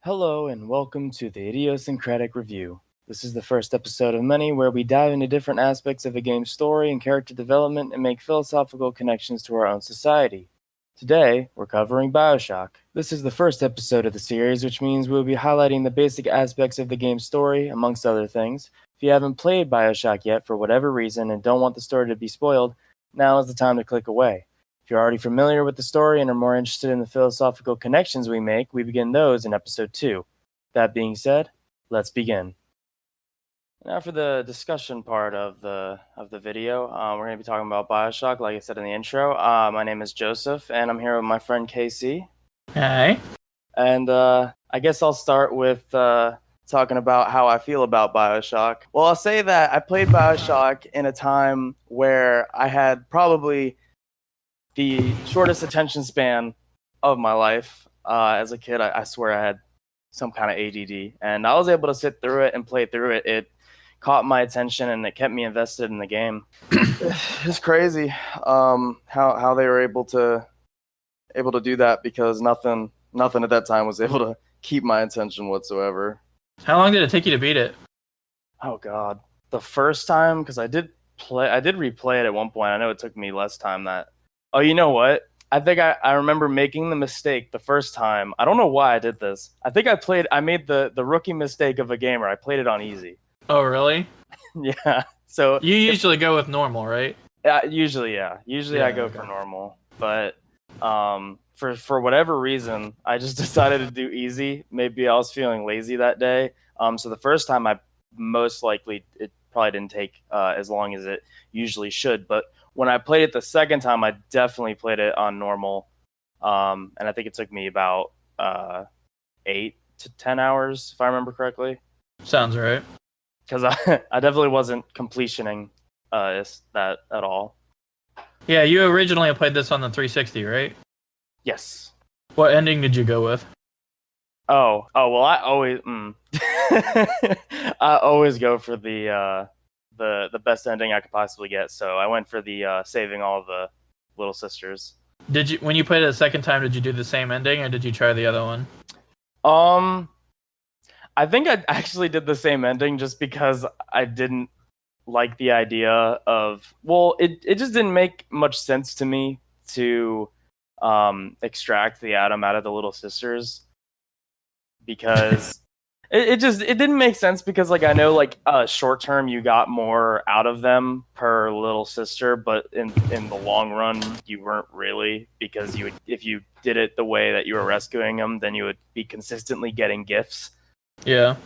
Hello and welcome to the Idiosyncratic Review. This is the first episode of many where we dive into different aspects of a game's story and character development and make philosophical connections to our own society. Today, we're covering Bioshock. This is the first episode of the series, which means we'll be highlighting the basic aspects of the game's story, amongst other things. If you haven't played Bioshock yet for whatever reason and don't want the story to be spoiled, now is the time to click away. If you're already familiar with the story and are more interested in the philosophical connections we make, we begin those in episode 2. That being said, let's begin. Now for the discussion part of the video, we're going to be talking about Bioshock, like I said in the intro. My name is Joseph, and I'm here with my friend Casey. Hi. And I guess I'll start with talking about how I feel about Bioshock. Well, I'll say that I played Bioshock in a time where I had probably the shortest attention span of my life. As a kid, I swear I had some kind of ADD, and I was able to sit through it and play through it. It caught my attention, and it kept me invested in the game. It's crazy how they were able to do that, because nothing at that time was able to keep my attention whatsoever. How long did it take you to beat it? Oh God, the first time, because I did replay it at one point. I know it took me less time that. Oh, you know what? I think I remember making the mistake the first time. I don't know why I did this. I think I made the rookie mistake of a gamer. I played it on easy. Oh, really? Yeah. So you usually go with normal, right? Usually, yeah. Usually I go for normal. But for whatever reason, I just decided to do easy. Maybe I was feeling lazy that day. So the first time, it probably didn't take as long as it usually should. But when I played it the second time, I definitely played it on normal. And I think it took me about 8 to 10 hours, if I remember correctly. Sounds right. Because I definitely wasn't completioning that at all. Yeah, you originally played this on the 360, right? Yes. What ending did you go with? Oh, well, I always I always go for the best ending I could possibly get. So I went for the saving all of the little sisters. When you played it the second time, did you do the same ending, or did you try the other one? I think I actually did the same ending just because I didn't like the idea of, well, it just didn't make much sense to me to extract the atom out of the little sisters, because it didn't make sense, because like I know, like short term you got more out of them per little sister, but in the long run you weren't really, because if you did it the way that you were rescuing them, then you would be consistently getting gifts. Yeah.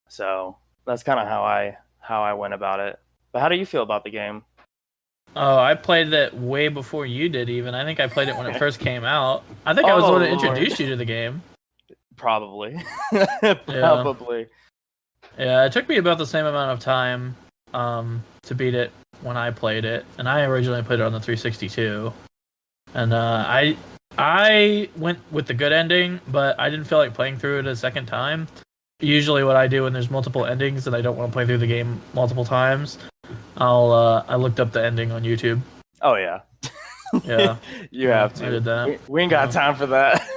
So that's kind of how I went about it. But how do you feel about the game? Oh, I played it way before you did, even. I think I played it when it first came out. I think I was the one that introduced you to the game. Probably. Probably. Yeah, it took me about the same amount of time to beat it when I played it. And I originally played it on the 360 too. And I went with the good ending, but I didn't feel like playing through it a second time. Usually what I do when there's multiple endings and I don't want to play through the game multiple times, I looked up the ending on YouTube. Oh, yeah. Yeah. You have to. I did that. We ain't got time for that.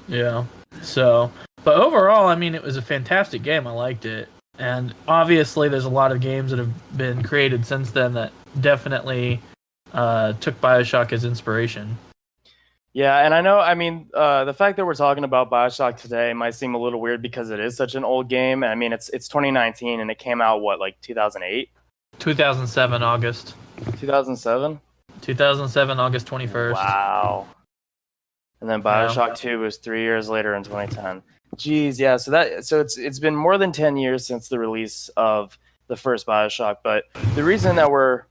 Yeah. So, but overall, I mean, it was a fantastic game. I liked it. And obviously there's a lot of games that have been created since then that definitely took Bioshock as inspiration. Yeah, and I know, I mean, the fact that we're talking about Bioshock today might seem a little weird because it is such an old game. I mean, it's 2019 and it came out, what, like 2008? 2007 August. 2007? 2007 August 21st. Wow. And then Bioshock 2 was 3 years later in 2010. Jeez, yeah. So it's been more than 10 years since the release of the first Bioshock. But the reason that we're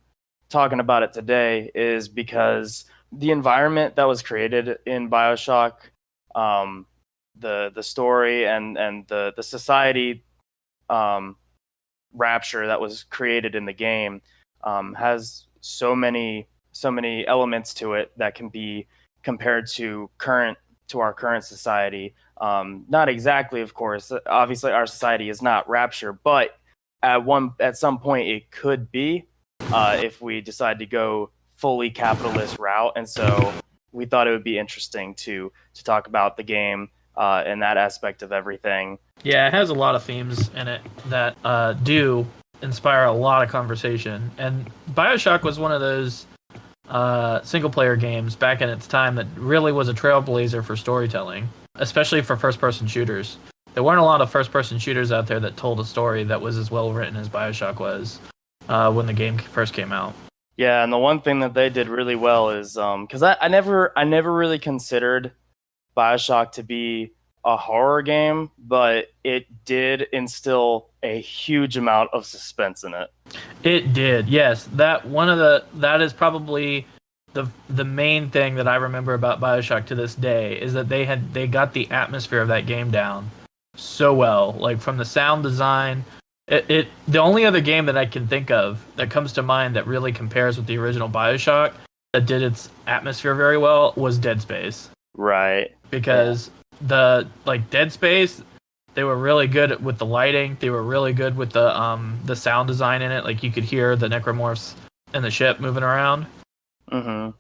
talking about it today is because the environment that was created in Bioshock, the story and the society rapture that was created in the game has so many elements to it that can be compared to our current society. Not exactly, of course. Obviously, our society is not rapture, but at some point it could be if we decide to go fully capitalist route. And so we thought it would be interesting to talk about the game in that aspect of everything. Yeah, it has a lot of themes in it that do inspire a lot of conversation. And Bioshock was one of those single-player games back in its time that really was a trailblazer for storytelling, especially for first-person shooters. There weren't a lot of first-person shooters out there that told a story that was as well written as Bioshock was when the game first came out. Yeah, and the one thing that they did really well is because I never really considered Bioshock to be a horror game, but it did instill a huge amount of suspense in it. It did, yes. That is probably the main thing that I remember about Bioshock to this day is that they got the atmosphere of that game down so well. Like from the sound design, the only other game that I can think of that comes to mind that really compares with the original Bioshock that did its atmosphere very well was Dead Space. Right. Because Dead Space, they were really good with the lighting. They were really good with the sound design in it. Like you could hear the necromorphs in the ship moving around. Mm-hmm.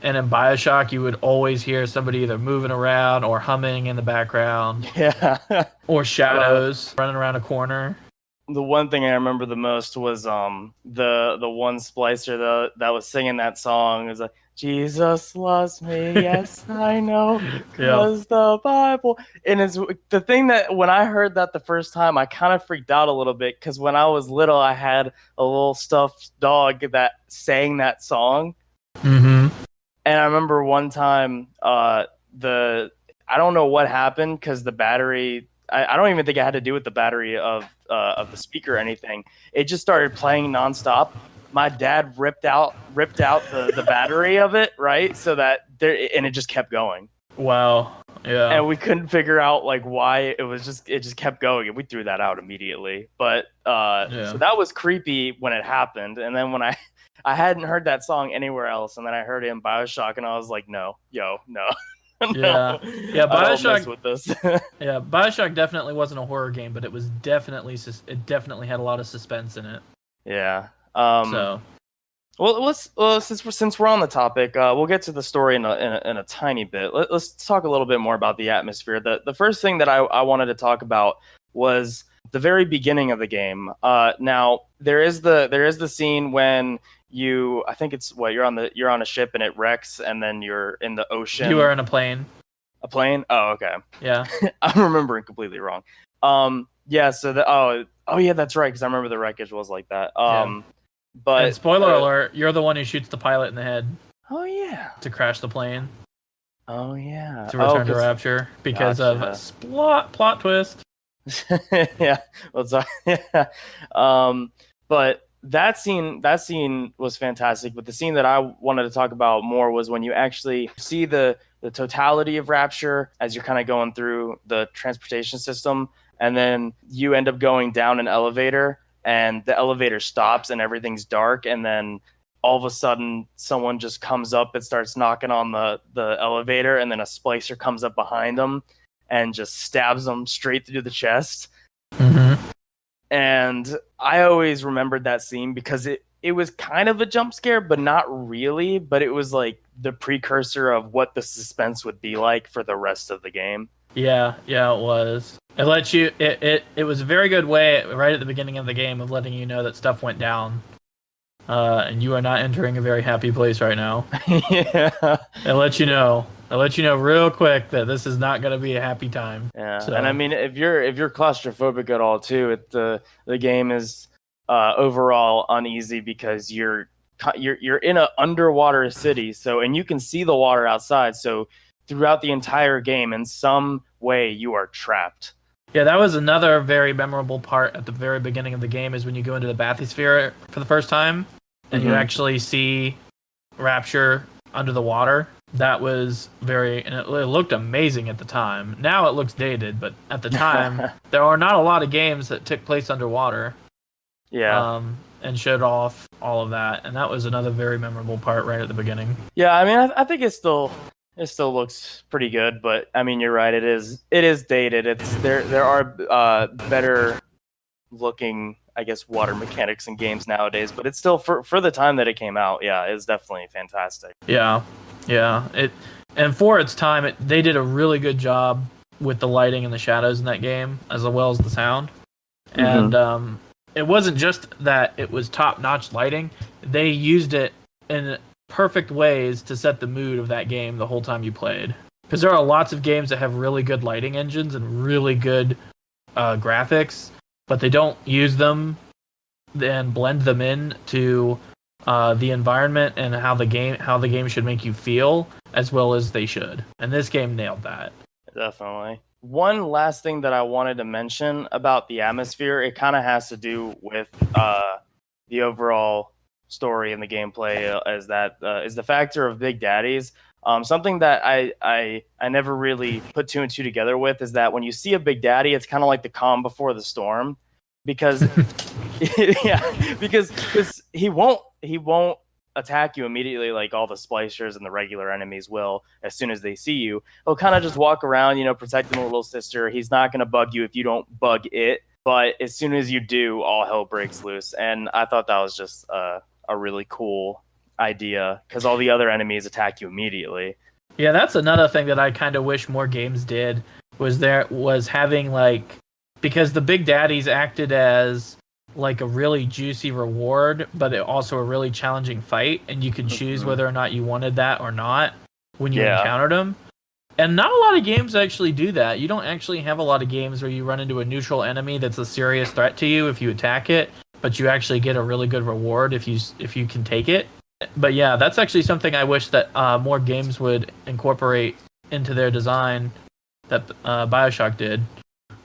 And in Bioshock, you would always hear somebody either moving around or humming in the background. Yeah. Or shadows running around a corner. The one thing I remember the most was the one splicer that was singing that song. It was like, Jesus loves me, yes I know, because the Bible. And it's the thing that when I heard that the first time, I kind of freaked out a little bit because when I was little, I had a little stuffed dog that sang that song. Mm-hmm. And I remember one time, I don't know what happened because the battery. I don't even think it had to do with the battery of the speaker or anything. It just started playing nonstop. My dad ripped out the battery of it, right? So that and it just kept going. Wow. Yeah. And we couldn't figure out like why it just kept going, and we threw that out immediately. But so that was creepy when it happened. And then when I hadn't heard that song anywhere else, and then I heard it in Bioshock, and I was like, no. No, yeah. Bioshock with this. Yeah, Bioshock definitely wasn't a horror game, but it definitely had a lot of suspense in it. Yeah. Well, since we're on the topic, we'll get to the story in a tiny bit. Let's talk a little bit more about the atmosphere. The first thing that I wanted to talk about was the very beginning of the game. Now there is the scene when I think it's you're on a ship and it wrecks, and then you're in the ocean. You are in a plane. A plane? Oh, okay. Yeah. I'm remembering completely wrong. Yeah. So yeah, that's right. Because I remember the wreckage was like that. But and spoiler alert, you're the one who shoots the pilot in the head. Oh yeah. To crash the plane. Oh yeah. To return to Rapture because of a plot twist. Yeah. Well, yeah. But that scene was fantastic. But the scene that I wanted to talk about more was when you actually see the totality of Rapture as you're kind of going through the transportation system, and then you end up going down an elevator, and the elevator stops and everything's dark, and then all of a sudden someone just comes up and starts knocking on the elevator, and then a splicer comes up behind them and just stabs them straight through the chest. Mm-hmm. And I always remembered that scene because it was kind of a jump scare, but not really. But it was like the precursor of what the suspense would be like for the rest of the game. Yeah, it was. It lets you. It was a very good way right at the beginning of the game of letting you know that stuff went down, and you are not entering a very happy place right now. Yeah, it lets you know. I'll let you know real quick that this is not going to be a happy time. Yeah, so. And I mean, if you're claustrophobic at all too, the game is overall uneasy because you're in an underwater city, and you can see the water outside. So throughout the entire game, in some way, you are trapped. Yeah, that was another very memorable part at the very beginning of the game is when you go into the bathysphere for the first time and you actually see Rapture under the water. That was and it looked amazing at the time. Now it looks dated, but at the time, there are not a lot of games that took place underwater. Yeah. And showed off all of that, and that was another very memorable part right at the beginning. Yeah, I mean, I think it still looks pretty good, but I mean, you're right. It is dated. There are better looking, I guess, water mechanics in games nowadays, but it's still for the time that it came out. Yeah, it's definitely fantastic. Yeah, and for its time, they did a really good job with the lighting and the shadows in that game, as well as the sound. Mhm. And it wasn't just that it was top-notch lighting. They used it in perfect ways to set the mood of that game the whole time you played. Because there are lots of games that have really good lighting engines and really good graphics, but they don't use them and blend them in to the environment and how the game should make you feel as well as they should. And this game nailed that. Definitely. One last thing that I wanted to mention about the atmosphere, it kind of has to do with the overall story and the gameplay, is the factor of Big Daddies. Something that I never really put two and two together with is that when you see a Big Daddy, it's kind of like the calm before the storm, because yeah, because he won't attack you immediately like all the splicers and the regular enemies will as soon as they see you. He'll kind of just walk around, protecting the little sister. He's not going to bug you if you don't bug it. But as soon as you do, all hell breaks loose. And I thought that was just a really cool idea because all the other enemies attack you immediately. Yeah, that's another thing that I kind of wish more games did was having because the Big Daddies acted as like a really juicy reward, but also a really challenging fight, and you could choose whether or not you wanted that or not when you encountered them. And not a lot of games actually do that. You don't actually have a lot of games where you run into a neutral enemy that's a serious threat to you if you attack it, but you actually get a really good reward if you can take it. But yeah, that's actually something I wish that more games would incorporate into their design that Bioshock did.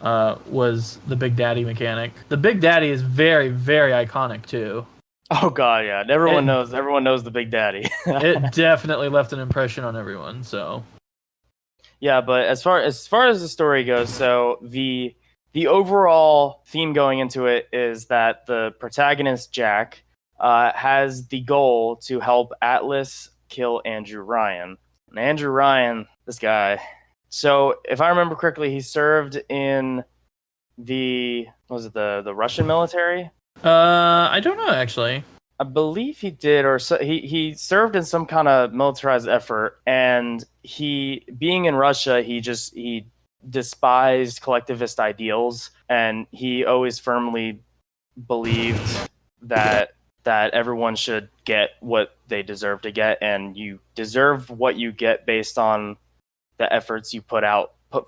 Was the Big Daddy mechanic. The Big Daddy is very, very iconic too. Oh god, yeah. Everyone knows the Big Daddy. It definitely left an impression on everyone, so. Yeah, but as far as the story goes, so the overall theme going into it is that the protagonist Jack has the goal to help Atlas kill Andrew Ryan. And Andrew Ryan, this guy. So if I remember correctly, he served in the Russian military. I don't know actually. I believe he did, or so, he served in some kind of militarized effort, and he, being in Russia, he despised collectivist ideals, and he always firmly believed that everyone should get what they deserve to get, and you deserve what you get based on the efforts you put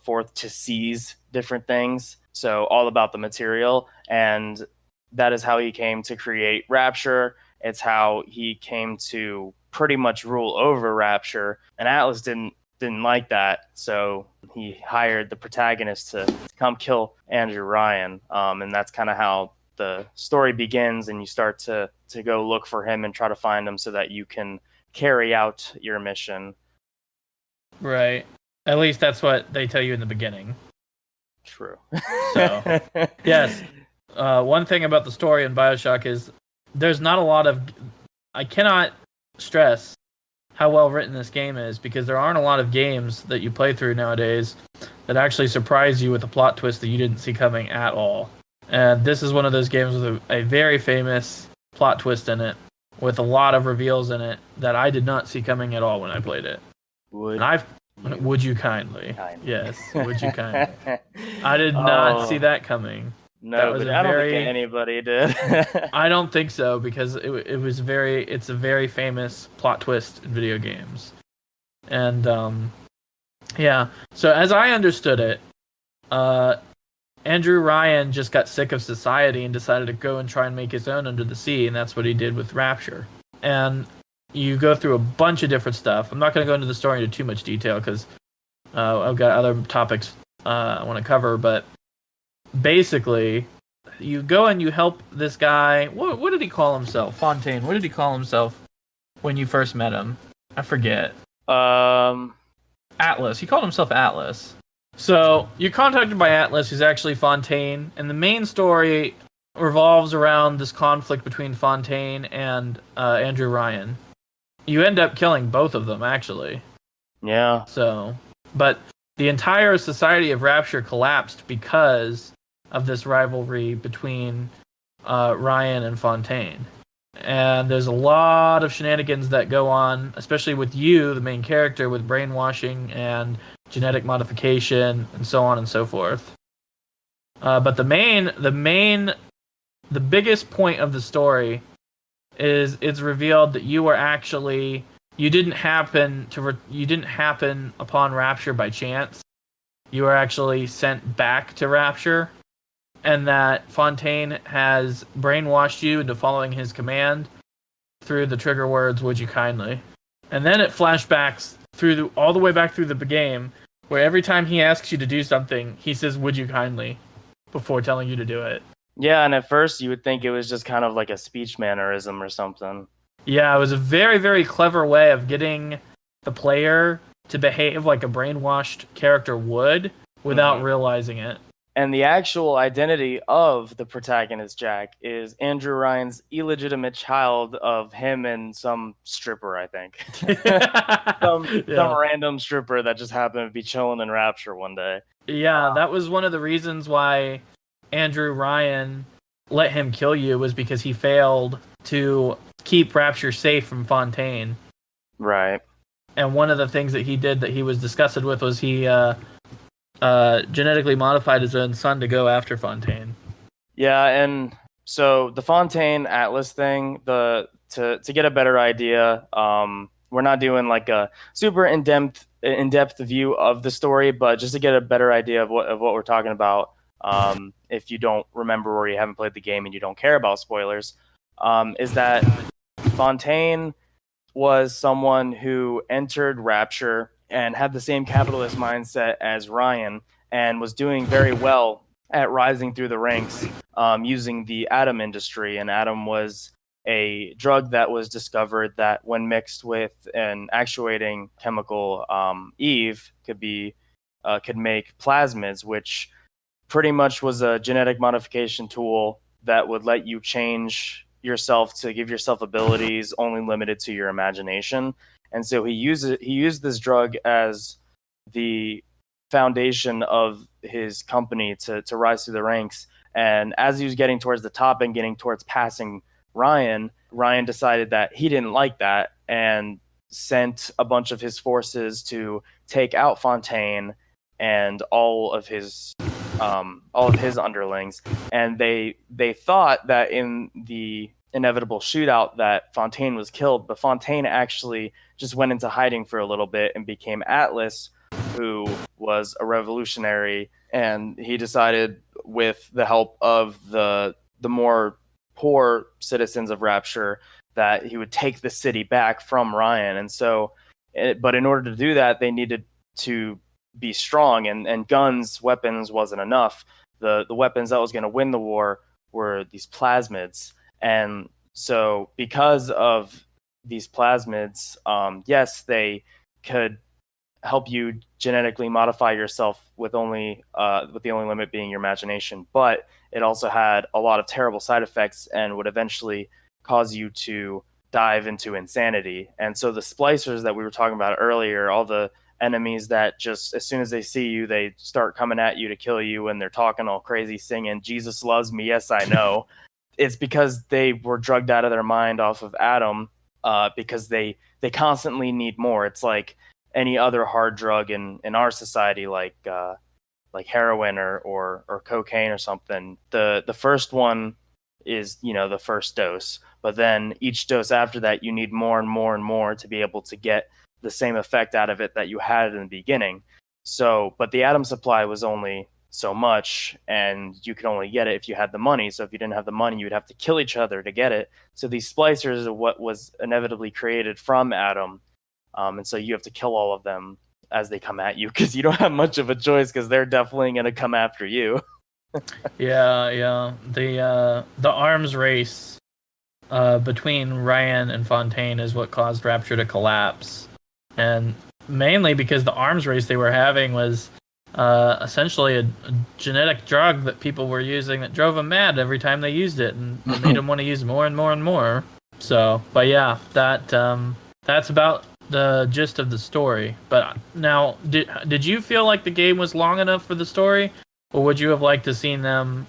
forth to seize different things. So all about the material, and that is how he came to create Rapture. It's how he came to pretty much rule over Rapture. And Atlas didn't like that, so he hired the protagonist to come kill Andrew Ryan. And that's kind of how the story begins, and you start to go look for him and try to find him so that you can carry out your mission. Right. At least that's what they tell you in the beginning. True. So, yes. One thing about the story in Bioshock is there's not a lot of... I cannot stress how well written this game is, because there aren't a lot of games that you play through nowadays that actually surprise you with a plot twist that you didn't see coming at all. And this is one of those games with a very famous plot twist in it, with a lot of reveals in it that I did not see coming at all when I played it. Would you kindly? Yes, would you kindly? I did not see that coming. No, but I don't think anybody did. I don't think so, because it's a very famous plot twist in video games. And yeah, so as I understood it, Andrew Ryan just got sick of society and decided to go and try and make his own under the sea, and that's what he did with Rapture. And you go through a bunch of different stuff. I'm not going to go into the story into too much detail because I've got other topics I want to cover, but basically, you go and you help this guy. What did he call himself? Fontaine. What did he call himself when you first met him? I forget. Atlas. He called himself Atlas. So you're contacted by Atlas, who's actually Fontaine, and the main story revolves around this conflict between Fontaine and Andrew Ryan. You end up killing both of them, actually. Yeah. So, but the entire society of Rapture collapsed because of this rivalry between Ryan and Fontaine. And there's a lot of shenanigans that go on, especially with you, the main character, with brainwashing and genetic modification, and so on and so forth. But the biggest point of the story is it's revealed that you didn't happen upon Rapture by chance. You were actually sent back to Rapture, and that Fontaine has brainwashed you into following his command through the trigger words, "Would you kindly?" And then it flashbacks all the way back through the game, where every time he asks you to do something, he says, "Would you kindly?" before telling you to do it. Yeah, and at first you would think it was just kind of like a speech mannerism or something. Yeah, it was a very, very clever way of getting the player to behave like a brainwashed character would without realizing it. And the actual identity of the protagonist, Jack, is Andrew Ryan's illegitimate child of him and some stripper, I think. Some random stripper that just happened to be chilling in Rapture one day. Yeah, that was one of the reasons why Andrew Ryan let him kill you, was because he failed to keep Rapture safe from Fontaine. Right. And one of the things that he did that he was disgusted with was he genetically modified his own son to go after Fontaine. Yeah, and so the Fontaine Atlas thing, to get a better idea, we're not doing like a super in-depth view of the story, but just to get a better idea of what we're talking about, if you don't remember or you haven't played the game and you don't care about spoilers, is that Fontaine was someone who entered Rapture and had the same capitalist mindset as Ryan and was doing very well at rising through the ranks using the atom industry. And atom was a drug that was discovered that when mixed with an actuating chemical, Eve, could make plasmids, which pretty much was a genetic modification tool that would let you change yourself to give yourself abilities only limited to your imagination. And so he used this drug as the foundation of his company to rise through the ranks. And as he was getting towards the top and getting towards passing Ryan decided that he didn't like that and sent a bunch of his forces to take out Fontaine and all of his underlings. And they thought that in the inevitable shootout that Fontaine was killed, but Fontaine actually just went into hiding for a little bit and became Atlas, who was a revolutionary, and he decided, with the help of the more poor citizens of Rapture, that he would take the city back from Ryan. And so, but in order to do that, they needed to be strong, and weapons wasn't enough. The weapons that was going to win the war were these plasmids. And so because of these plasmids, yes, they could help you genetically modify yourself with the only limit being your imagination, but it also had a lot of terrible side effects and would eventually cause you to dive into insanity. And so the splicers that we were talking about earlier, all the enemies that just as soon as they see you, they start coming at you to kill you, and they're talking all crazy, singing "Jesus loves me, yes I know." It's because they were drugged out of their mind off of Atom, because they constantly need more. It's like any other hard drug in our society, like heroin or cocaine or something. The first one is, the first dose, but then each dose after that, you need more and more and more to be able to get the same effect out of it that you had in the beginning. So, but the atom supply was only so much, and you could only get it if you had the money. So if you didn't have the money, you would have to kill each other to get it. So these splicers are what was inevitably created from Atom. And so you have to kill all of them as they come at you, because you don't have much of a choice, because they're definitely going to come after you. Yeah. The arms race between Ryan and Fontaine is what caused Rapture to collapse. And mainly because the arms race they were having was essentially a genetic drug that people were using that drove them mad every time they used it, and it made them want to use more and more and more. So, but yeah, that's about the gist of the story. But now, did you feel like the game was long enough for the story, or would you have liked to seen them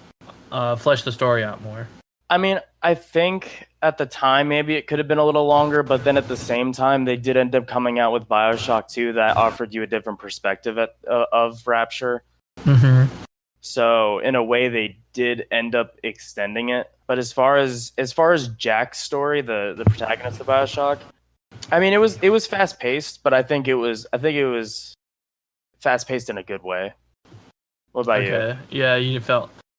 flesh the story out more? I mean, I think at the time, maybe it could have been a little longer, but then at the same time, they did end up coming out with Bioshock 2 that offered you a different perspective of Rapture. Mm-hmm. So in a way, they did end up extending it. But as far as Jack's story, the protagonist of Bioshock, I mean, it was fast paced, but I think it was fast paced in a good way. What about you? Yeah,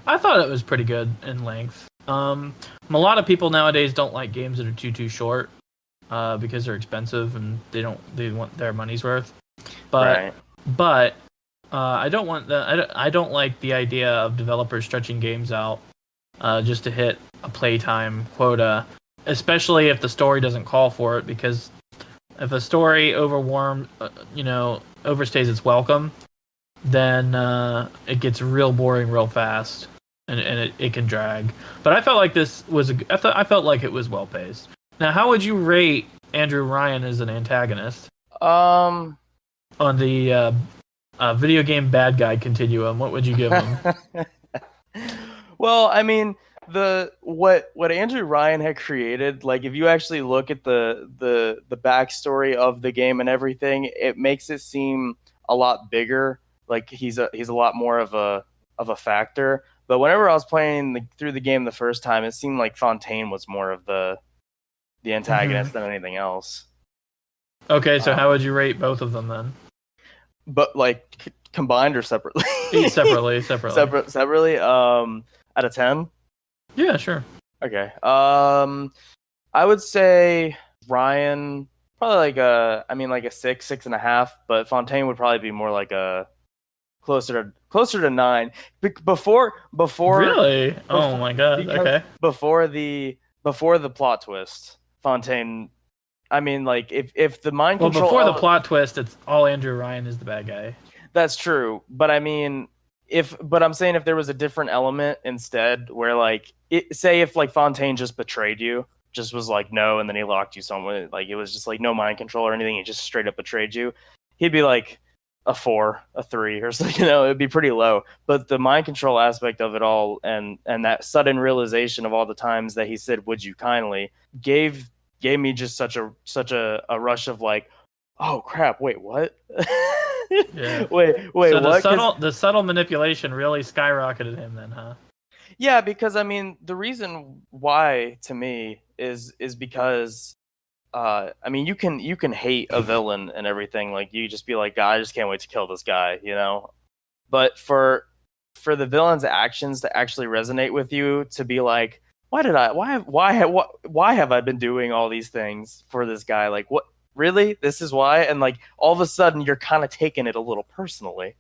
I thought it was pretty good in length. A lot of people nowadays don't like games that are too short, because they're expensive and they want their money's worth. But I don't want I don't like the idea of developers stretching games out just to hit a playtime quota, especially if the story doesn't call for it. Because if a story overstays its welcome, then it gets real boring real fast, and it can drag. But I felt like I felt like it was well paced. Now, how would you rate Andrew Ryan as an antagonist? On the video game bad guy continuum, what would you give him? Well, I mean, what Andrew Ryan had created, like if you actually look at the backstory of the game and everything, it makes it seem a lot bigger. Like he's a lot more of a factor. But whenever I was playing through the game the first time, it seemed like Fontaine was more of the antagonist than anything else. Okay, so how would you rate both of them then? But like combined or separately? Separately. Separately. Out of 10? Yeah, sure. Okay. I would say Ryan probably like a 6.5, but Fontaine would probably be more like a closer to 9. Before really? Oh my god. Okay. Before the plot twist, Fontaine. I mean, like if the mind control. Well, before the plot twist, it's all Andrew Ryan is the bad guy. That's true, but I mean, I'm saying if there was a different element instead, where like say if like Fontaine just betrayed you, just was like no, and then he locked you somewhere, like it was just like no mind control or anything, he just straight up betrayed you, he'd be like a 4, a 3, or something. It'd be pretty low. But the mind control aspect of it all, and that sudden realization of all the times that he said "would you kindly" gave me just such a rush of like, oh crap, wait, what? Yeah. wait, so what? The subtle manipulation really skyrocketed him then, huh? Yeah, because I mean, the reason why to me is because I mean, you can hate a villain and everything, like you just be like, God, I just can't wait to kill this guy, But for the villain's actions to actually resonate with you, to be like, why have I been doing all these things for this guy? Like, what? Really? This is why? And like all of a sudden you're kind of taking it a little personally.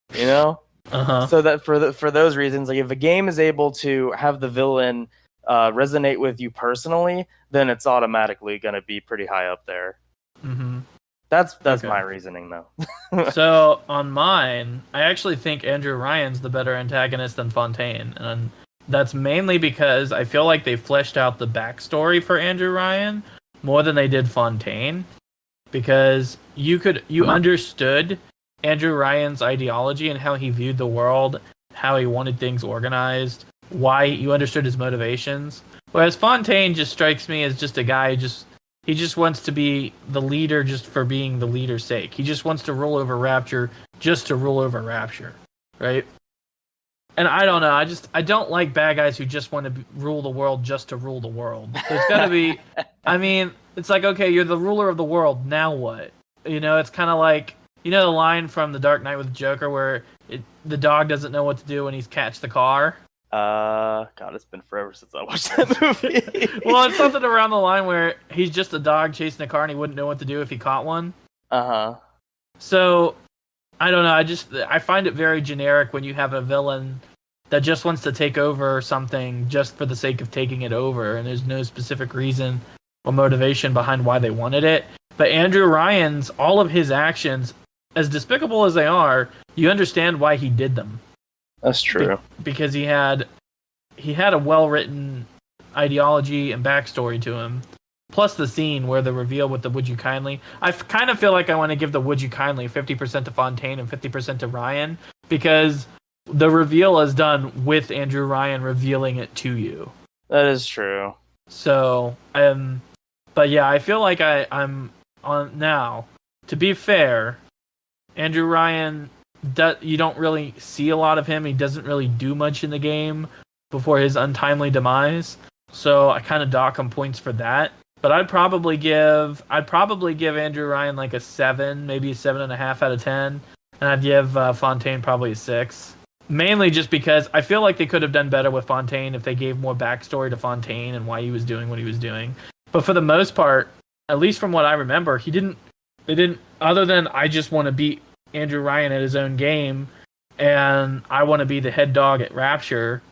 So that for those reasons, like if a game is able to have the villain resonate with you personally, then it's automatically going to be pretty high up there. Mm-hmm. That's my reasoning, though. So on mine, I actually think Andrew Ryan's the better antagonist than Fontaine, and that's mainly because I feel like they fleshed out the backstory for Andrew Ryan more than they did Fontaine, because you understood Andrew Ryan's ideology and how he viewed the world, how he wanted things organized, why you understood his motivations. Whereas Fontaine just strikes me as just a guy he just wants to be the leader just for being the leader's sake. He just wants to rule over Rapture just to rule over Rapture, right? And I don't know. I don't like bad guys who just want to rule the world just to rule the world. There's got to be. I mean, it's like, okay, you're the ruler of the world. Now what? It's kind of like, the line from The Dark Knight with the Joker where the dog doesn't know what to do when he's catch the car. God, it's been forever since I watched that movie. Well, it's something around the line where he's just a dog chasing a car and he wouldn't know what to do if he caught one. So, I don't know. I find it very generic when you have a villain that just wants to take over something just for the sake of taking it over, and there's no specific reason or motivation behind why they wanted it. But Andrew Ryan's, all of his actions, as despicable as they are, you understand why he did them. That's true. Because he had a well-written ideology and backstory to him. Plus the scene where the reveal with the "would you kindly." I kind of feel like I want to give the "would you kindly" 50% to Fontaine and 50% to Ryan, because the reveal is done with Andrew Ryan revealing it to you. That is true. So, but yeah, I feel like I'm on now. To be fair, Andrew Ryan, you don't really see a lot of him. He doesn't really do much in the game before his untimely demise. So I kind of dock him points for that. But I'd probably give Andrew Ryan like a 7, maybe a 7.5 out of 10, and I'd give Fontaine probably a 6. Mainly just because I feel like they could have done better with Fontaine if they gave more backstory to Fontaine and why he was doing what he was doing. But for the most part, at least from what I remember, they didn't, other than I just want to beat Andrew Ryan at his own game and I want to be the head dog at Rapture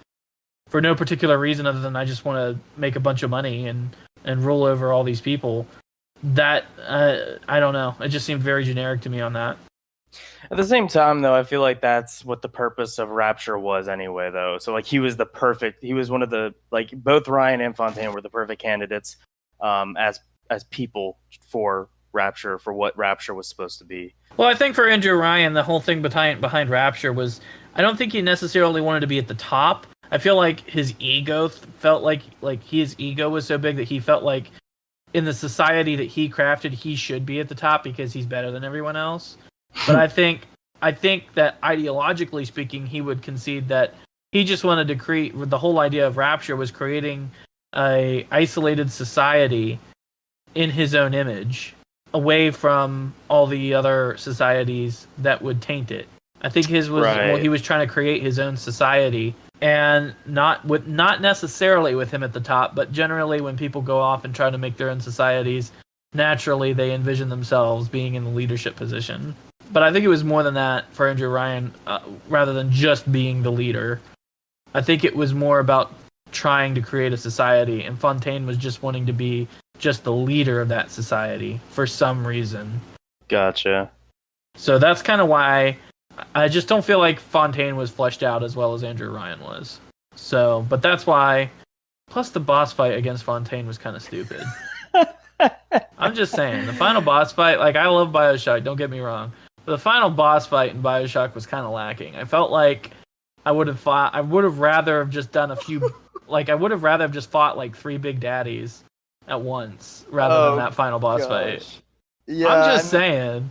for no particular reason other than I just want to make a bunch of money and rule over all these people. That, I don't know. It just seemed very generic to me on that. At the same time, though, I feel like that's what the purpose of Rapture was anyway, though. So, like, he was one of the, like, both Ryan and Fontaine were the perfect candidates as people for Rapture, for what Rapture was supposed to be. Well, I think for Andrew Ryan, the whole thing behind Rapture was, I don't think he necessarily wanted to be at the top. I feel like his ego felt like his ego was so big that he felt like in the society that he crafted, he should be at the top because he's better than everyone else. But I think that ideologically speaking, he would concede that he just wanted to create, the whole idea of Rapture was creating a isolated society in his own image, away from all the other societies that would taint it. I think his was Right. Well, he was trying to create his own society, and not necessarily with him at the top, but generally when people go off and try to make their own societies, naturally they envision themselves being in the leadership position. But I think it was more than that for Andrew Ryan, rather than just being the leader. I think it was more about trying to create a society, and Fontaine was just wanting to be just the leader of that society for some reason. Gotcha. So that's kind of why I just don't feel like Fontaine was fleshed out as well as Andrew Ryan was. So, but that's why. Plus, the boss fight against Fontaine was kind of stupid. I'm just saying, the final boss fight, like, I love Bioshock, don't get me wrong. But the final boss fight in Bioshock was kind of lacking. I felt like I would have rather have just done a few, like, I would have rather have just fought like 3 big daddies at once rather than that final boss fight. Yeah, I'm just saying.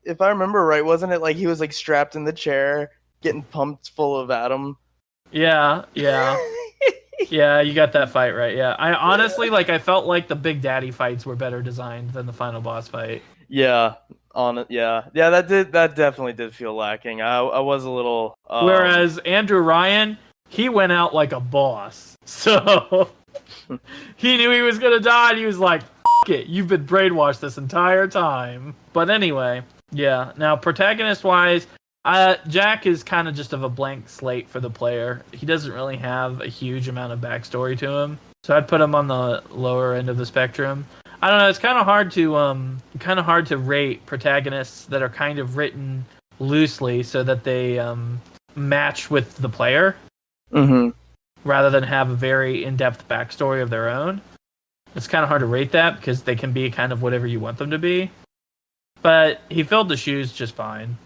If I remember right, wasn't it like he was like strapped in the chair, getting pumped full of Adam? Yeah. Yeah, you got that fight right. Yeah, I honestly I felt like the Big Daddy fights were better designed than the final boss fight. Yeah, that definitely did feel lacking. I was a little. Whereas Andrew Ryan, he went out like a boss, so he knew he was gonna die, and he was like, "F it, you've been brainwashed this entire time." But anyway, yeah. Now, protagonist-wise, Jack is kind of just of a blank slate for the player. He doesn't really have a huge amount of backstory to him, so I'd put him on the lower end of the spectrum. I don't know. It's kind of hard to rate protagonists that are kind of written loosely so that they match with the player, rather than have a very in-depth backstory of their own. It's kind of hard to rate that because they can be kind of whatever you want them to be. But he filled the shoes just fine.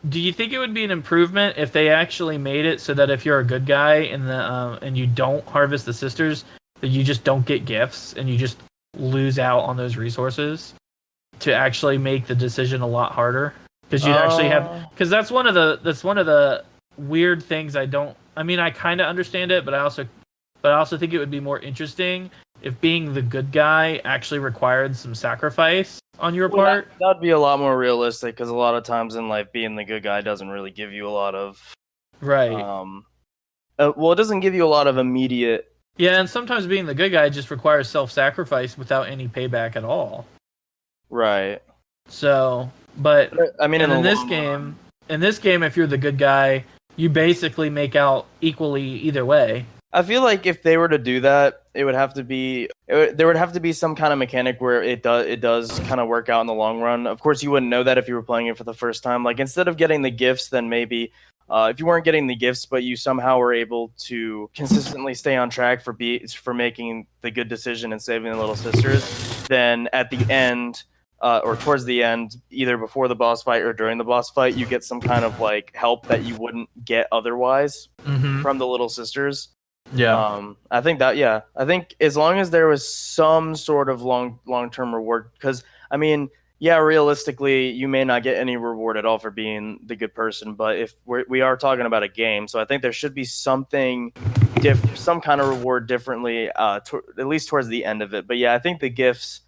Do you think it would be an improvement if they actually made it so that if you're a good guy and you don't harvest the sisters, that you just don't get gifts and you just lose out on those resources, to actually make the decision a lot harder? Because you'd actually have, because that's one of the weird things. I kind of understand it, but I also think it would be more interesting if being the good guy actually required some sacrifice on your part. That'd be a lot more realistic, because a lot of times in life, being the good guy doesn't really give you a lot of... Right. It doesn't give you a lot of immediate... Yeah, and sometimes being the good guy just requires self-sacrifice without any payback at all. Right. So, but I mean, in this game, if you're the good guy, you basically make out equally either way. I feel like if they were to do that, there would have to be some kind of mechanic where it does kind of work out in the long run. Of course, you wouldn't know that if you were playing it for the first time. Like, instead of getting the gifts, then maybe if you weren't getting the gifts, but you somehow were able to consistently stay on track for making the good decision and saving the little sisters, then at the end, or towards the end, either before the boss fight or during the boss fight, you get some kind of like help that you wouldn't get otherwise from the little sisters. Yeah. I think as long as there was some sort of long-term reward, because I mean, yeah, realistically, you may not get any reward at all for being the good person, but if we are talking about a game, so I think there should be something some kind of reward differently, at least towards the end of it. But yeah, I think the gifts,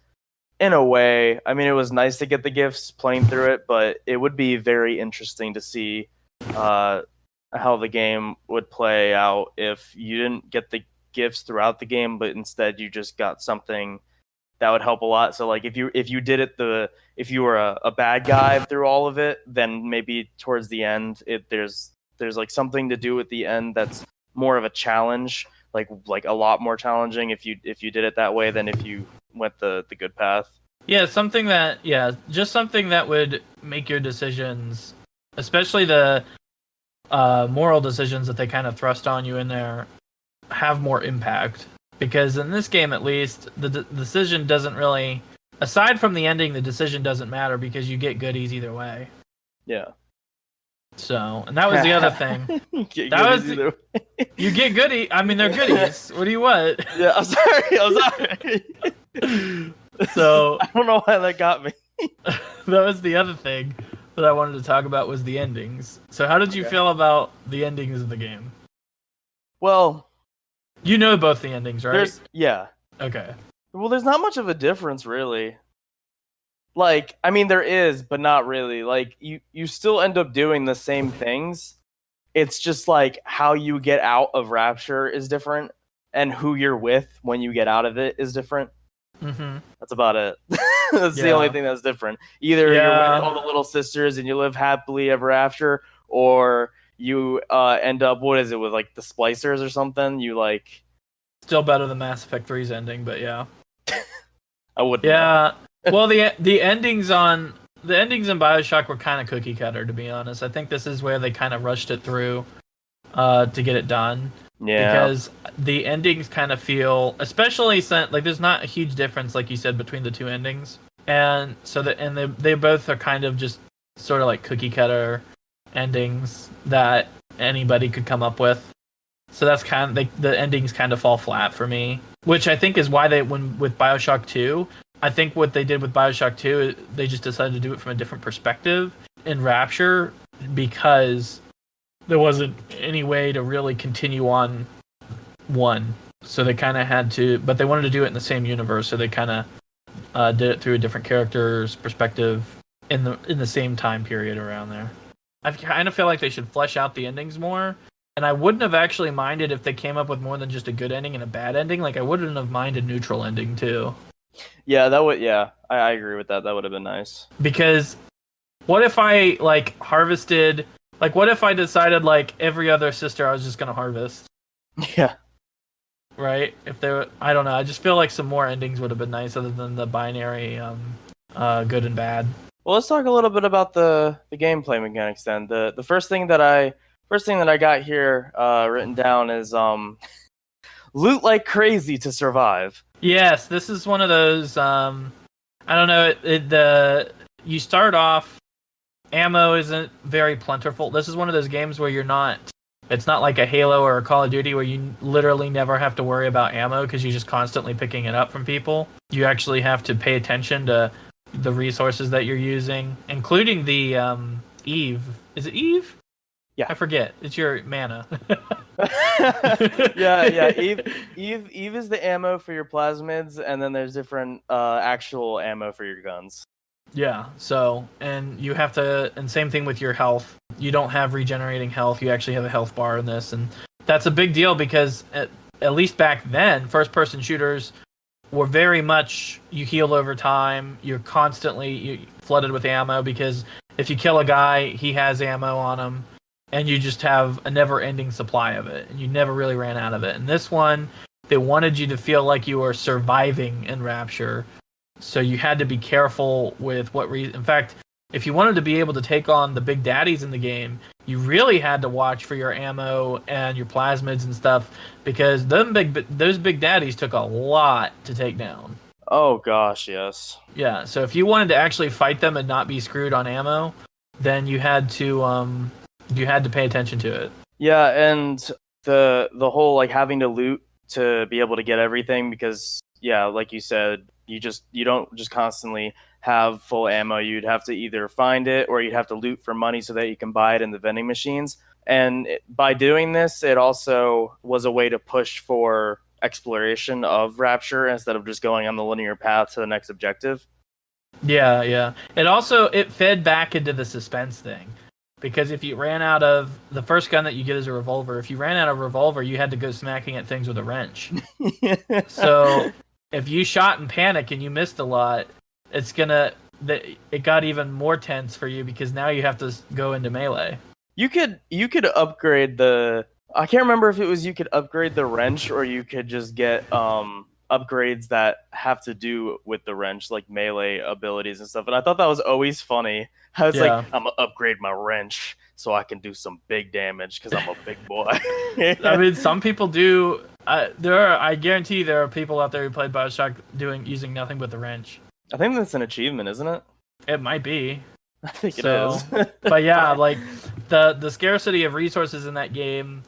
in a way, I mean, it was nice to get the gifts playing through it, but it would be very interesting to see how the game would play out if you didn't get the gifts throughout the game, but instead you just got something that would help a lot. So like if you did it if you were a bad guy through all of it, then maybe towards the end there's like something to do at the end that's more of a challenge, like a lot more challenging if you did it that way than if you went the good path. Yeah, just something that would make your decisions, especially the moral decisions that they kind of thrust on you in there, have more impact. Because in this game, at least, the decision doesn't really, aside from the ending, the decision doesn't matter because you get goodies either way. Yeah. So, and that was the other thing. You get goodies. I mean, they're goodies. What do you want? Yeah, I'm sorry. So I don't know why that got me. That was the other thing that I wanted to talk about, was the endings. So how did you feel about the endings of the game? Well, you know both the endings, right? Yeah. Okay. Well, there's not much of a difference, really. Like, I mean, there is, but not really. Like, you still end up doing the same things. It's just like how you get out of Rapture is different, and who you're with when you get out of it is different. Mm-hmm. That's about it. That's the only thing that's different. Either you're with all the little sisters and you live happily ever after, or you end up, what is it, with like the splicers or something? You like still better than Mass Effect 3's ending, but yeah. I wouldn't. Yeah. Well, the endings in Bioshock were kind of cookie cutter, to be honest. I think this is where they kind of rushed it through to get it done. Yeah. Because the endings kind of feel, especially since like there's not a huge difference, like you said, between the two endings, and so they both are kind of just sort of like cookie cutter endings that anybody could come up with. So that's kind of the endings kind of fall flat for me, which I think is why with Bioshock 2, I think what they did with Bioshock 2, they just decided to do it from a different perspective in Rapture because there wasn't any way to really continue on one. So they kind of had to, but they wanted to do it in the same universe, so they kind of did it through a different character's perspective in the same time period around there. I kind of feel like they should flesh out the endings more, and I wouldn't have actually minded if they came up with more than just a good ending and a bad ending. Like, I wouldn't have minded neutral ending too. Yeah, that would. Yeah, I agree with that. That would have been nice. Because what if I like harvested? Like, what if I decided like every other sister I was just gonna harvest? Yeah. Right. If there, I don't know. I just feel like some more endings would have been nice, other than the binary, good and bad. Well, let's talk a little bit about the gameplay mechanics then. The first thing that I got here written down is loot like crazy to survive. Yes, this is one of those. I don't know. You start off, ammo isn't very plentiful. This is one of those games where it's not like a Halo or a Call of Duty where you literally never have to worry about ammo because you're just constantly picking it up from people. You actually have to pay attention to the resources that you're using, including the Eve. Is it Eve? Yeah. I forget. It's your mana. yeah. Eve is the ammo for your plasmids, and then there's different actual ammo for your guns. Yeah, so, and you have to, and same thing with your health. You don't have regenerating health, you actually have a health bar in this, and that's a big deal because, at least back then, first-person shooters were very much, you heal over time, you're constantly flooded with ammo, because if you kill a guy, he has ammo on him, and you just have a never-ending supply of it, and you never really ran out of it. And this one, they wanted you to feel like you were surviving in Rapture, so you had to be careful with what reason. In fact, if you wanted to be able to take on the big daddies in the game, you really had to watch for your ammo and your plasmids and stuff, because those big daddies took a lot to take down. Oh gosh, yes. Yeah, so if you wanted to actually fight them and not be screwed on ammo, then you had to pay attention to it. Yeah, and the whole like having to loot to be able to get everything, because yeah, like you said, you don't just constantly have full ammo. You'd have to either find it or you'd have to loot for money so that you can buy it in the vending machines. And by doing this, it also was a way to push for exploration of Rapture instead of just going on the linear path to the next objective. Yeah. It fed back into the suspense thing. Because if you ran out of the first gun that you get is a revolver, if you ran out of revolver, you had to go smacking at things with a wrench. So if you shot in panic and you missed a lot, it got even more tense for you because now you have to go into melee. You could upgrade the. I can't remember if it was you could upgrade the wrench or you could just get upgrades that have to do with the wrench, like melee abilities and stuff. And I thought that was always funny. I was like, I'm gonna upgrade my wrench so I can do some big damage because I'm a big boy. I mean, some people do. I guarantee there are people out there who played Bioshock using nothing but the wrench. I think that's an achievement, isn't it? It might be. I think it is. But yeah, like the scarcity of resources in that game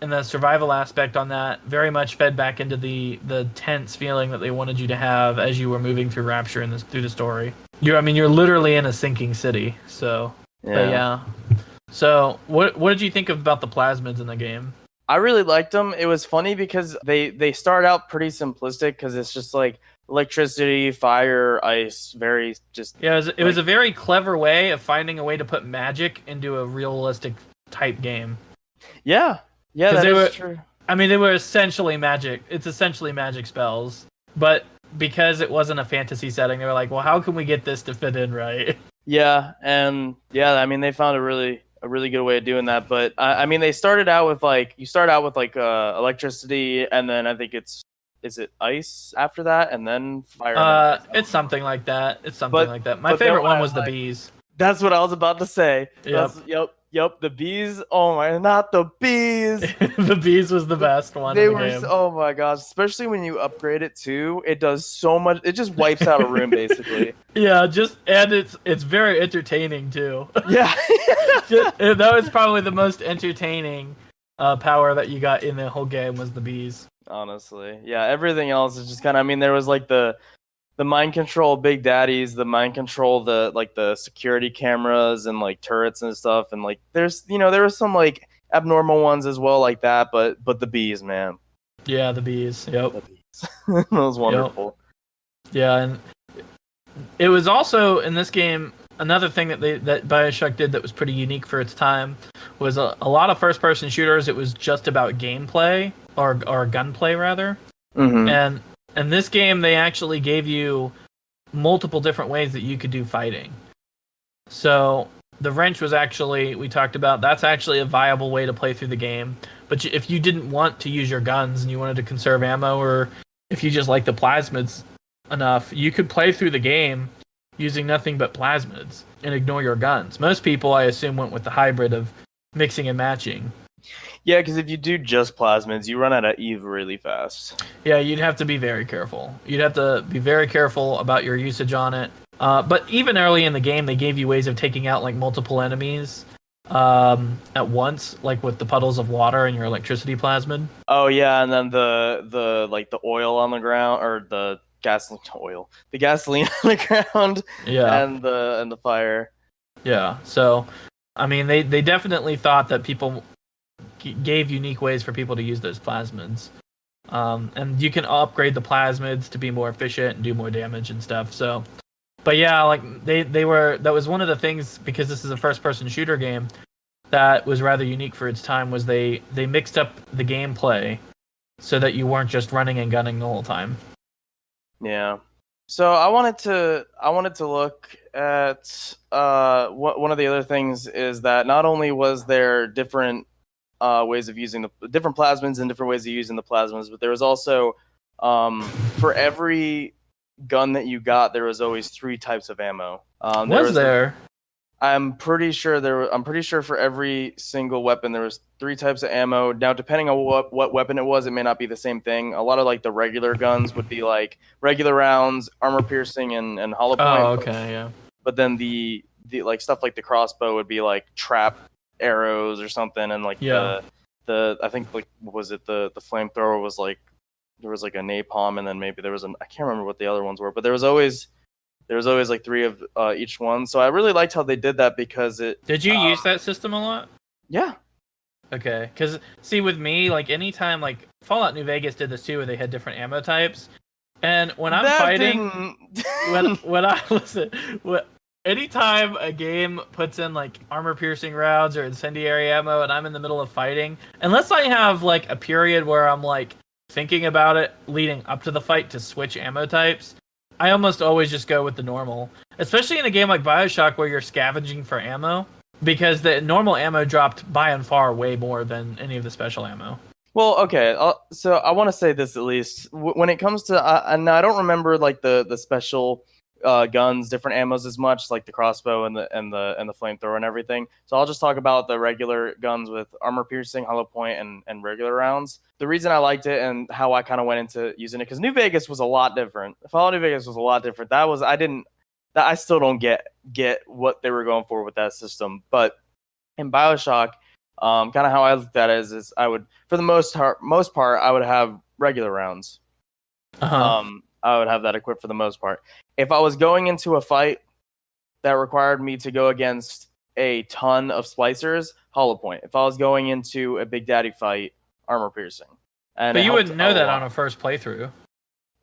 and the survival aspect on that very much fed back into the tense feeling that they wanted you to have as you were moving through Rapture and through the story. You're literally in a sinking city. So yeah. So what did you think about the plasmids in the game? I really liked them. It was funny because they start out pretty simplistic because it's just like electricity, fire, ice, very just... Yeah, it was a very clever way of finding a way to put magic into a realistic type game. Yeah, that is true. I mean, they were essentially magic. It's essentially magic spells. But because it wasn't a fantasy setting, they were like, well, how can we get this to fit in right? Yeah, and yeah, I mean, they found a really good way of doing that. But I mean, they started out with electricity, and then I think is it ice after that, and then fire? It's something like that. My favorite one was the bees. That's what I was about to say. Yep. The bees. Oh my, not the bees. The bees was the best one. They were. Oh my gosh, especially when you upgrade it too. It does so much. It just wipes out a room basically. Yeah, and it's very entertaining too. Yeah. That was probably the most entertaining power that you got in the whole game was the bees. Honestly, yeah. Everything else is just kind of. I mean, there was like the mind control Big Daddies, the mind control the security cameras and like turrets and stuff, and like there were some like abnormal ones as well like that, but the bees, man. Yeah, the bees. Yep. The bees. That was wonderful. Yep. Yeah, and it was also in this game another thing that Bioshock did that was pretty unique for its time was a lot of first-person shooters. It was just about gameplay or gunplay rather, and in this game they actually gave you multiple different ways that you could do fighting. So the wrench was actually, we talked about, that's actually a viable way to play through the game. But if you didn't want to use your guns and you wanted to conserve ammo, or if you just like the plasmids enough, you could play through the game using nothing but plasmids and ignore your guns. Most people, I assume, went with the hybrid of mixing and matching. Yeah, because if you do just plasmids, you run out of EVE really fast. Yeah, you'd have to be very careful. You'd have to be very careful about your usage on it. But even early in the game, they gave you ways of taking out like multiple enemies at once, like with the puddles of water and your electricity plasmid. Oh yeah, and then the oil on the ground, or the gasoline on the ground. Yeah, and the fire. Yeah, so I mean, they definitely thought that people gave unique ways for people to use those plasmids. And you can upgrade the plasmids to be more efficient and do more damage and stuff. So, but yeah, like that was one of the things, because this is a first-person shooter game that was rather unique for its time, was they mixed up the gameplay so that you weren't just running and gunning the whole time. Yeah. So I wanted to look at one of the other things is that not only was there different ways of using the different plasmids and different ways of using the plasmids, but there was also for every gun that you got, there was always 3 types of ammo. I'm pretty sure for every single weapon there was 3 types of ammo. Now, depending on what weapon it was, it may not be the same thing. A lot of like the regular guns would be like regular rounds, armor piercing, and hollow point. Oh, okay, yeah. But then the like stuff like the crossbow would be like trap arrows or something, and like I think like what was it the flamethrower was like there was like a napalm and then maybe there was I can't remember what the other ones were, but there was always like 3 of each one. So I really liked how they did that because it. Did you use that system a lot? Yeah. Okay, because see, with me, like anytime, like Fallout New Vegas did this too, where they had different ammo types, and when I'm fighting, when I listen, anytime a game puts in like armor-piercing rounds or incendiary ammo, and I'm in the middle of fighting, unless I have like a period where I'm like thinking about it leading up to the fight to switch ammo types, I almost always just go with the normal, especially in a game like Bioshock where you're scavenging for ammo. Because the normal ammo dropped by and far way more than any of the special ammo. Well, okay. So I want to say this at least when it comes to, and I don't remember like the special guns, different ammos as much, like the crossbow and the flamethrower and everything. So I'll just talk about the regular guns with armor piercing, hollow point, and regular rounds. The reason I liked it and how I kind of went into using it because New Vegas was a lot different. Fallout New Vegas was a lot different. I still don't get what they were going for with that system. But in Bioshock, kind of how I looked at it is I would, for the most part, I would have regular rounds. Uh-huh. I would have that equipped for the most part. If I was going into a fight that required me to go against a ton of splicers, hollow point. If I was going into a Big Daddy fight, armor piercing. But you wouldn't know that on a first playthrough.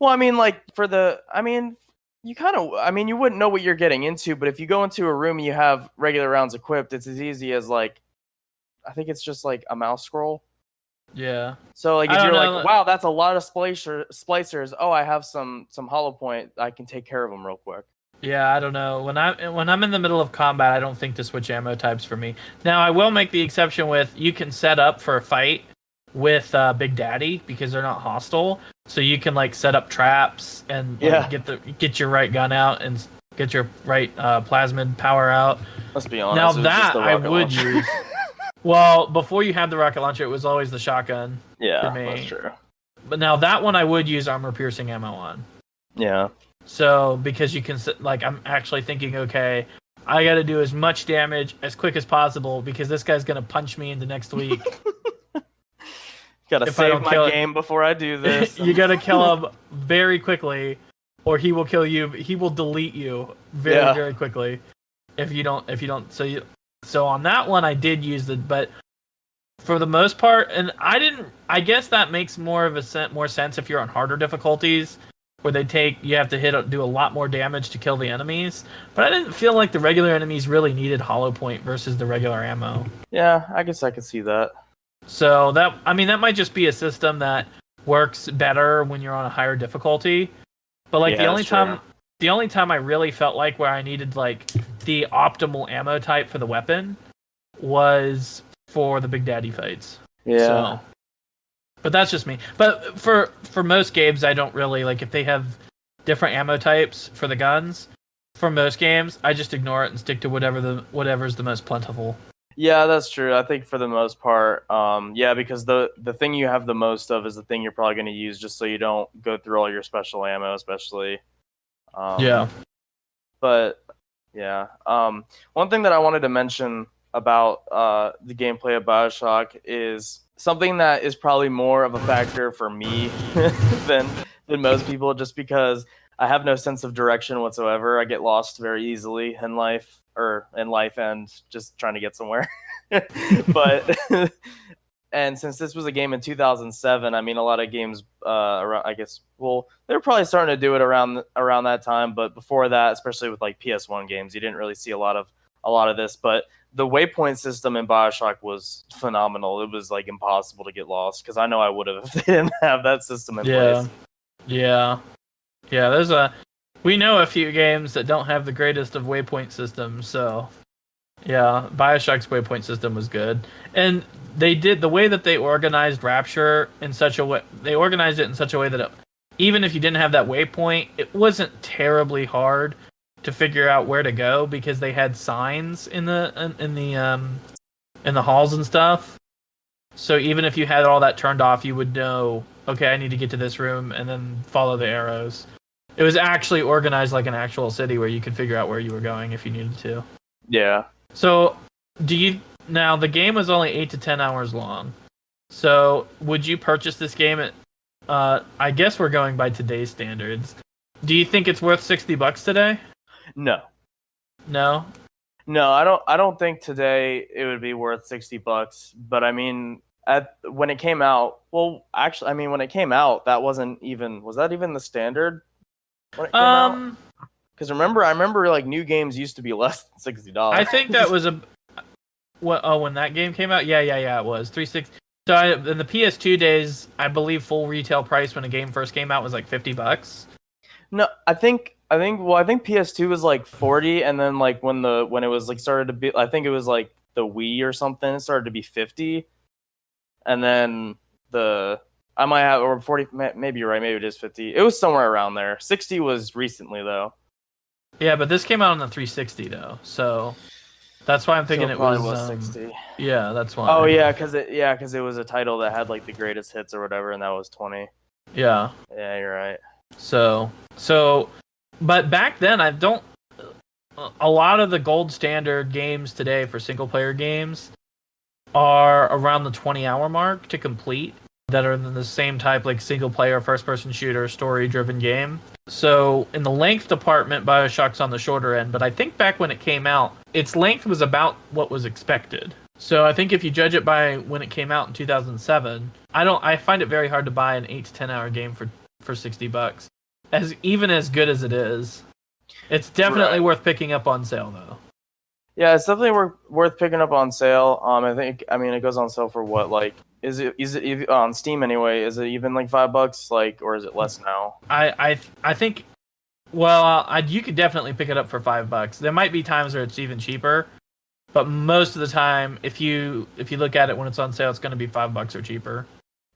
Well, I mean, like you wouldn't know what you're getting into, but if you go into a room and you have regular rounds equipped, it's as easy as like, I think it's just like a mouse scroll. Yeah. So like if you're like, wow, that's a lot of splicers. Oh, I have some hollow point. I can take care of them real quick. Yeah, I don't know. When I'm in the middle of combat, I don't think to switch ammo types for me. Now I will make the exception with you can set up for a fight with Big Daddy because they're not hostile, so you can like set up traps and get your right gun out and get your right plasmid power out. Let's be honest. Now that I would use. Well, before you had the rocket launcher, it was always the shotgun. Yeah, for me. That's true. But now that one I would use armor piercing ammo on. Yeah. So because you can like, I'm actually thinking, okay, I got to do as much damage as quick as possible because this guy's gonna punch me into next week. Gotta save my game before I do this. You gotta kill him very quickly, or he will kill you. He will delete you very quickly if you don't. So on that one, I did use but for the most part, and I didn't. I guess that makes more sense if you're on harder difficulties, where you have to do a lot more damage to kill the enemies. But I didn't feel like the regular enemies really needed hollow point versus the regular ammo. Yeah, I guess I could see that. So that might just be a system that works better when you're on a higher difficulty. But like the only time I really felt like where I needed like the optimal ammo type for the weapon was for the Big Daddy fights. Yeah. So, but that's just me. But for most games, I don't really like if they have different ammo types for the guns. For most games, I just ignore it and stick to whatever's the most plentiful. Yeah, that's true. I think for the most part, because the thing you have the most of is the thing you're probably going to use just so you don't go through all your special ammo, especially. Yeah. But, yeah. One thing that I wanted to mention about the gameplay of Bioshock is something that is probably more of a factor for me than most people, just because I have no sense of direction whatsoever. I get lost very easily in life and just trying to get somewhere. But and since this was a game in 2007, I mean, a lot of games around, I guess, well, they're probably starting to do it around that time. But before that, especially with like PS1 games, you didn't really see a lot of this. But the waypoint system in Bioshock was phenomenal. It was like impossible to get lost because I know I would have if they didn't have that system in place. Yeah. We know a few games that don't have the greatest of waypoint systems, so yeah, Bioshock's waypoint system was good. And they did the way that they organized Rapture in such a way. They organized it in such a way that even if you didn't have that waypoint, it wasn't terribly hard to figure out where to go because they had signs in the halls and stuff. So even if you had all that turned off, you would know, okay, I need to get to this room and then follow the arrows. It was actually organized like an actual city where you could figure out where you were going if you needed to. Yeah. So, now the game was only 8 to 10 hours long. So, would you purchase this game at? I guess we're going by today's standards. Do you think it's worth $60 today? No. No. No, I don't think today it would be worth $60. But I mean, when it came out, well, actually, I mean, when it came out, that wasn't even. Was that even the standard when it came out? Because I remember like new games used to be less than $60. I think that was when that game came out. Yeah, it was 360. So in the PS2 days, I believe full retail price when a game first came out was like $50. No, I think PS2 was like 40, and then like when it was like started to be, I think it was like the Wii or something, it started to be 50, and then I might have, or 40, maybe you're right, maybe it is 50. It was somewhere around there. 60 was recently though. Yeah, but this came out on the 360 though, so that's why I'm thinking so it was 60. Yeah, that's why. Oh yeah, because it was a title that had like the greatest hits or whatever, and that was 20. Yeah. Yeah, you're right. So, but back then, a lot of the gold standard games today for single player games are around the 20-hour mark to complete, that are in the same type, like single player, first person shooter, story driven game. So in the length department, Bioshock's on the shorter end, but I think back when it came out, its length was about what was expected. So I think if you judge it by when it came out in 2007, I find it very hard to buy an 8 to 10 hour game for $60. Even as good as it is, it's definitely worth picking up on sale though. Yeah, it's definitely worth picking up on sale. I mean it goes on sale for what, like, is it on Steam anyway? Is it even like $5, like, or is it less now? I think, well, you could definitely pick it up for $5. There might be times where it's even cheaper, but most of the time, if you look at it when it's on sale, it's going to be $5 or cheaper.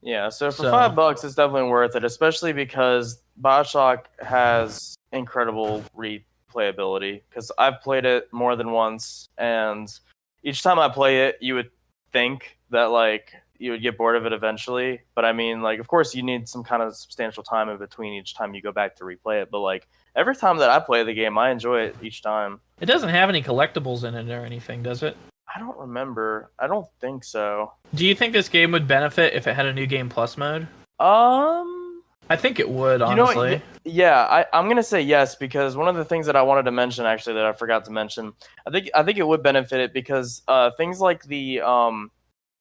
Yeah, so for $5, it's definitely worth it, especially because Bioshock has incredible replayability. Because I've played it more than once, and each time I play it, you would think that like you would get bored of it eventually. But I mean, like, of course, you need some kind of substantial time in between each time you go back to replay it. But like every time that I play the game, I enjoy it each time. It doesn't have any collectibles in it or anything, does it? I don't remember. I don't think so. Do you think this game would benefit if it had a new game plus mode? I think it would, honestly. You know, yeah, I'm gonna say yes, because one of the things that I wanted to mention, actually, that I forgot to mention, I think it would benefit it because things like the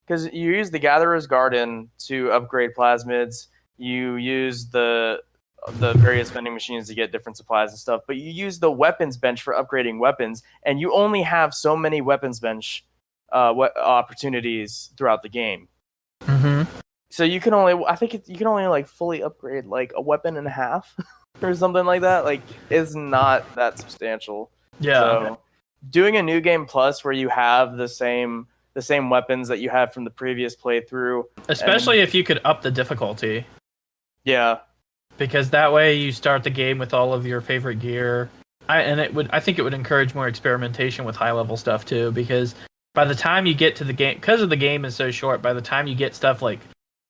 because you use the Gatherer's Garden to upgrade plasmids, you use the various vending machines to get different supplies and stuff, but you use the weapons bench for upgrading weapons, and you only have so many weapons bench opportunities throughout the game. Mm-hmm. So you can only like fully upgrade like a weapon and a half or something like that. Like, it's not that substantial. Yeah. So doing a new game plus where you have the same weapons that you had from the previous playthrough, especially if you could up the difficulty. Yeah. Because that way you start the game with all of your favorite gear. I think it would encourage more experimentation with high level stuff too, because by the time you get to the game, because the game is so short, by the time you get stuff like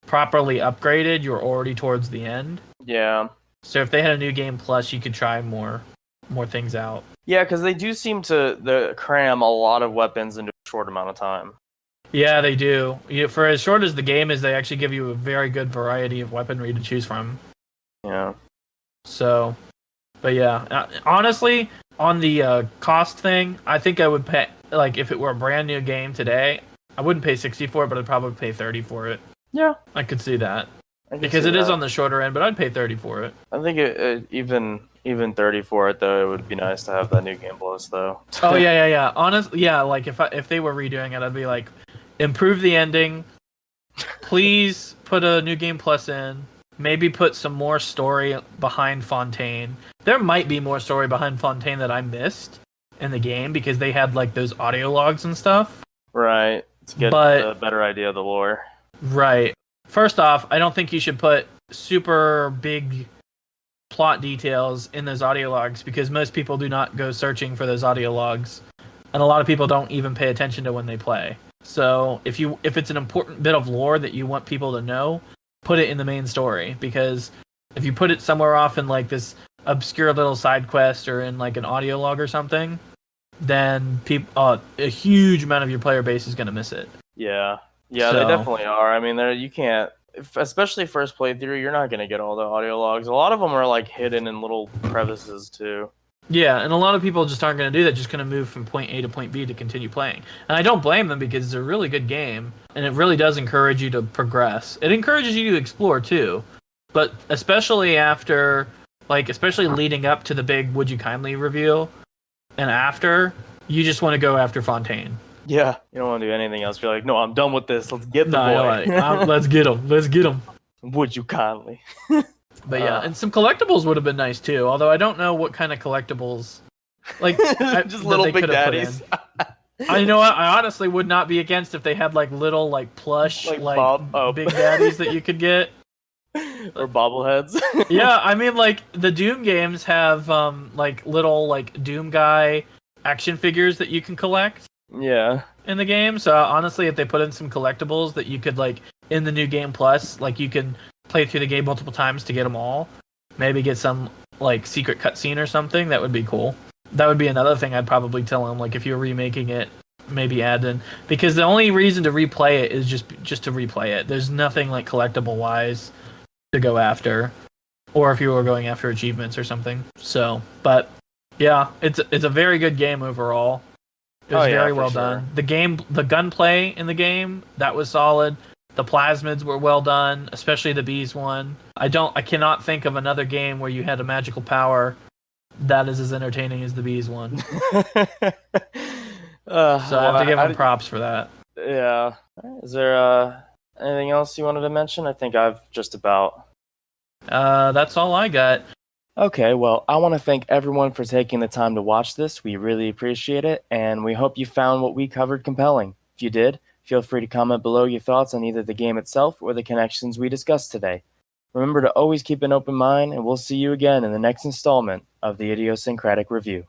properly upgraded, you're already towards the end. Yeah. So if they had a new game plus, you could try more things out. Yeah, because they do seem to cram a lot of weapons into a short amount of time. Yeah, they do. For as short as the game is, they actually give you a very good variety of weaponry to choose from. Yeah. So, but yeah, honestly, on the cost thing, I think I would pay, like, if it were a brand new game today, I wouldn't pay 60 for it, but I'd probably pay 30 for it. Yeah. I could see that. Because it is on the shorter end, but I'd pay 30 for it. I think even 30 for it, though, it would be nice to have that new game plus, though. Oh, yeah. Honestly, yeah, like, if they were redoing it, I'd be like, improve the ending. Please put a new game plus in. Maybe put some more story behind Fontaine. There might be more story behind Fontaine that I missed in the game because they had like those audio logs and stuff. Right. To get a better idea of the lore. Right. First off, I don't think you should put super big plot details in those audio logs because most people do not go searching for those audio logs. And a lot of people don't even pay attention to when they play. So if it's an important bit of lore that you want people to know, put it in the main story, because if you put it somewhere off in like this obscure little side quest or in like an audio log or something, then a huge amount of your player base is going to miss it. Yeah. Yeah, they definitely are. I mean, you can't, especially first playthrough, you're not going to get all the audio logs. A lot of them are like hidden in little crevices too. Yeah, and a lot of people just aren't going to do that, just going to move from point A to point B to continue playing. And I don't blame them because it's a really good game, and it really does encourage you to progress. It encourages you to explore too, but especially after, like, especially leading up to the big Would You Kindly review, and after, you just want to go after Fontaine. Yeah, you don't want to do anything else. You're like, no, I'm done with this. Let's get the boy. Let's get him. Let's get him. Would you kindly? But yeah, and some collectibles would have been nice too. Although I don't know what kind of collectibles, like just little big daddies. I know. I honestly would not be against if they had like little like plush big daddies that you could get, or bobbleheads. Yeah, I mean like the Doom games have like little like Doom guy action figures that you can collect. Yeah. In the game, so honestly, if they put in some collectibles that you could like in the new game plus, like you can play through the game multiple times to get them all. Maybe get some like secret cutscene or something. That would be cool. That would be another thing I'd probably tell them. Like if you're remaking it, maybe add in, because the only reason to replay it is just to replay it. There's nothing like collectible wise to go after, or if you were going after achievements or something. So, but yeah, it's a very good game overall. It was very well done. The gunplay in the game, that was solid. The plasmids were well done, especially the bees one. I cannot think of another game where you had a magical power that is as entertaining as the bees one. So I have to give them props for that. Yeah. Is there anything else you wanted to mention? I think I've just about. That's all I got. Okay, well, I want to thank everyone for taking the time to watch this. We really appreciate it, and we hope you found what we covered compelling. If you did, feel free to comment below your thoughts on either the game itself or the connections we discussed today. Remember to always keep an open mind, and we'll see you again in the next installment of the Idiosyncratic Review.